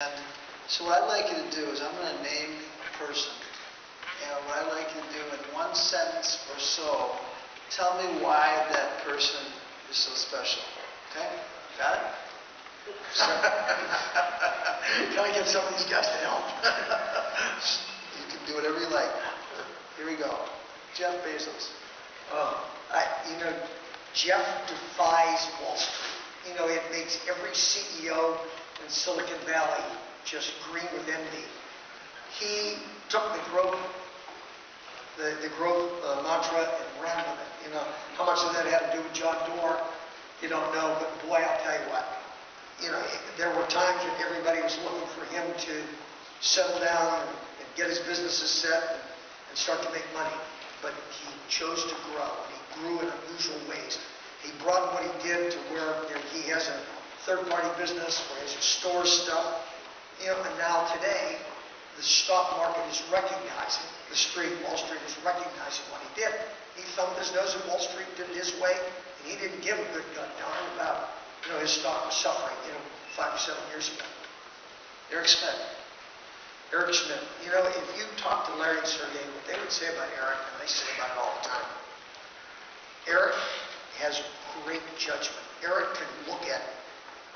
And so what I'd like you to do is I'm going to name a person. And what I'd like you to do in one sentence or so, tell me why that person is so special. Okay? Got it? Can I get some of these guys to help? You can do whatever you like. Here we go. Jeff Bezos. Jeff defies Wall Street. It makes every CEO in Silicon Valley just green with envy. He took the growth mantra and ran with it. How much of that had to do with John Doerr, you don't know, but boy, I'll tell you what. There were times when everybody was looking for him to settle down and get his businesses set and start to make money. But he chose to grow, and he grew in unusual ways. He brought what he did to where he has a third-party business where he has store stuff. And now today, the stock market is recognizing, Wall Street is recognizing what he did. He thumbed his nose at Wall Street, did it his way, and he didn't give a good darn about, his stock was suffering, 5 or 7 years ago. Eric Schmidt. If you talk to Larry and Sergey, what they would say about Eric, and they say about it all the time, Eric has great judgment. Eric can look at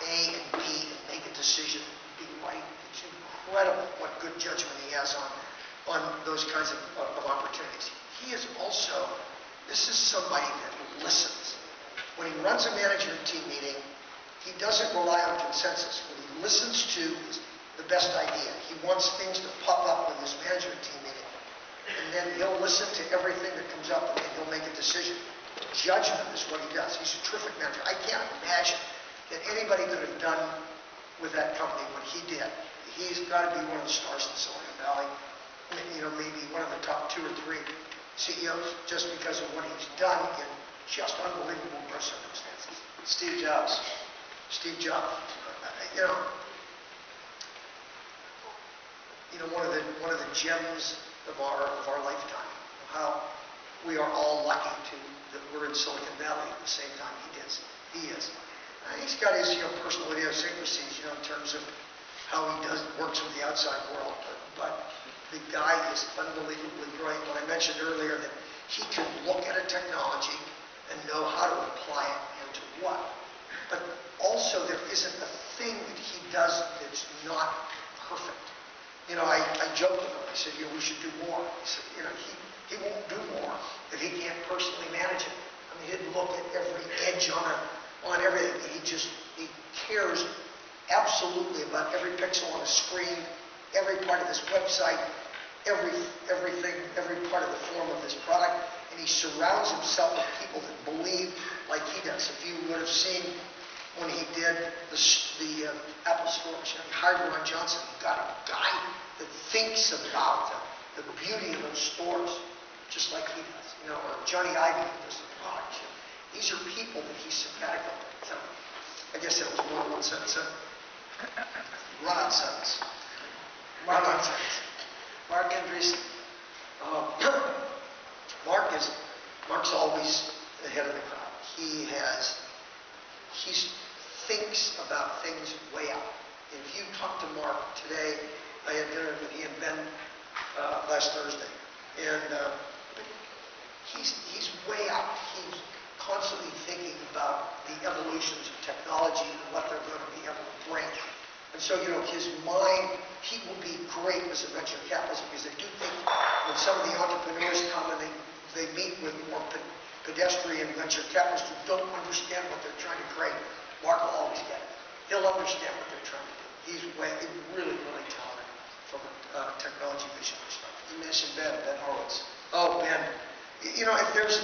A and B and make a decision and be right. It's incredible what good judgment he has on those kinds of opportunities. He is also, this is somebody that listens. When he runs a management team meeting, he doesn't rely on consensus. When he listens to the best idea, he wants things to pop up with his management team meeting. And then he'll listen to everything that comes up and then he'll make a decision. Judgment is what he does. He's a terrific manager. I can't imagine that anybody could have done with that company what he did. He's got to be one of the stars in Silicon Valley. Maybe one of the top 2 or 3 CEOs just because of what he's done in just unbelievable circumstances. Steve Jobs. One of the gems of our lifetime. How we are all lucky that we're in Silicon Valley at the same time he is. He's got his personal idiosyncrasies, in terms of how he works with the outside world. But the guy is unbelievably brilliant. When I mentioned earlier that he can look at a technology and know how to apply it and to what. But also there isn't a thing that he does that's not perfect. I joked with him. I said, we should do more. He said, he won't do more if he can't personally manage it. He'd look at every edge on everything. He cares absolutely about every pixel on a screen, every part of this website, everything, every part of the form of this product, and he surrounds himself with people that believe like he does. If you would have seen when he did the Apple Store, he hired Ron Johnson. He got a guy that thinks about the beauty of those stores just like he does. Or Johnny Ive does the product. These are people that he's simpatico with. So I guess that was more than one sentence. Run-on sentence. Mark Andreessen. Mark's always ahead of the crowd. He thinks about things way out. If you talk to Mark today, I had dinner with he and Ben last Thursday, and he's way out. He's constantly thinking about the evolutions of technology and what they're going to be able to bring. And so, his mind, he will be great as a venture capitalist because I do think when some of the entrepreneurs come and they meet with more pedestrian venture capitalists who don't understand what they're trying to create, Mark will always get it. He'll understand what they're trying to do. He's really, really talented from a technology vision perspective. You mentioned Ben Horowitz. Oh, Ben. If there's,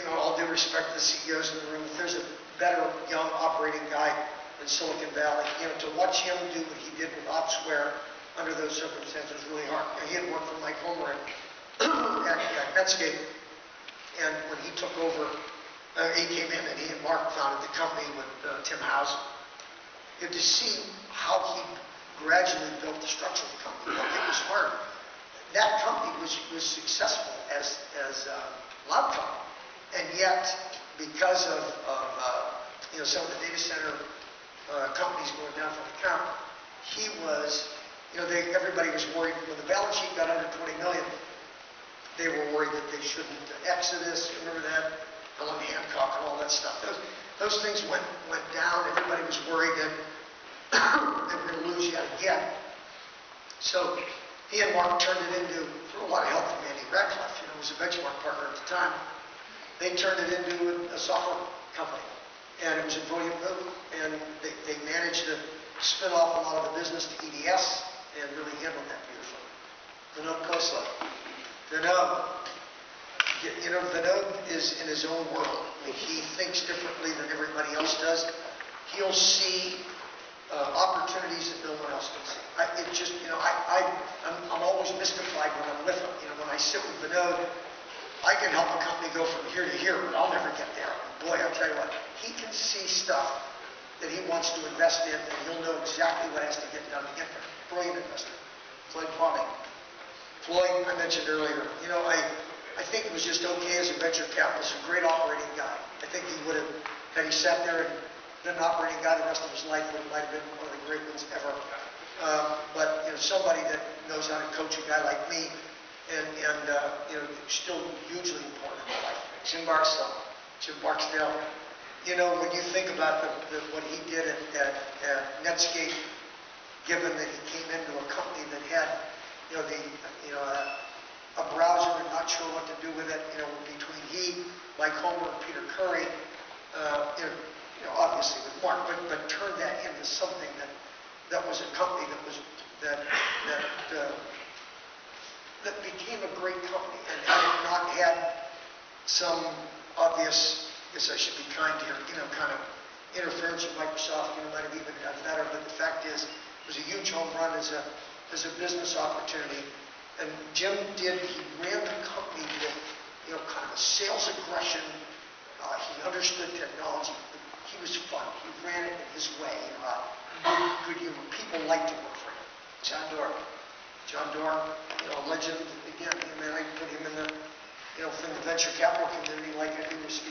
all due respect to the CEOs in the room, if there's a better young operating guy in Silicon Valley, to watch him do what he did with OpsWare under those circumstances was really hard. He had worked for Mike Homer at Netscape, and when he took over, he came in and he and Mark founded the company with Tim Housen. To see how he gradually built the structure of the company, it was hard. That company was successful as Laptop, and yet because of some of the data center companies going down from the count, he was, everybody was worried when the balance sheet got under 20 million. They were worried that they shouldn't Exodus, remember that? Helen Hancock and all that stuff. Those things went down. Everybody was worried that they were going to lose yet again. So he and Mark turned it into, through a lot of help from Andy Radcliffe, who was a benchmark partner at the time. They turned it into a software company. And it was a brilliant move. And they managed to spin off a lot of the business to EDS and really handled that beautifully. Vinod Khosla. Vinod, Vinod is in his own world. I mean, he thinks differently than everybody else does. He'll see opportunities that no one else can see. I'm always mystified when I'm with him. When I sit with Vinod, I can help a company go from here to here, but I'll never get there. Boy, I'll tell you what, he can see stuff that he wants to invest in, and he'll know exactly what has to get done to get there. Brilliant investor. Floyd Plumbing. Floyd, I mentioned earlier, I think it was just okay as a venture capitalist, a great operating guy. I think he would have, had he sat there and been an operating guy the rest of his life, it might have been one of the great ones ever. But somebody that knows how to coach a guy like me, and still hugely important in my life. Jim Barksdale. Jim Barksdale. When you think about what he did at Netscape, given that he came into a company that had, a browser and not sure what to do with it, between he, Mike Homer, and Peter Curry, obviously with Mark, but turned that into something that was a company that became a great company, and had it not had some obvious, I guess I should be kind here, kind of interference with Microsoft, might have even done better, but the fact is, it was a huge home run as a business opportunity. And Jim he ran the company with, kind of a sales aggression. He understood technology. He was fun. He ran it in his way. Good humor. People liked to work for him. John Doerr. John Doerr, a legend. Again, I put him in the, from the venture capital community like I do with Steve.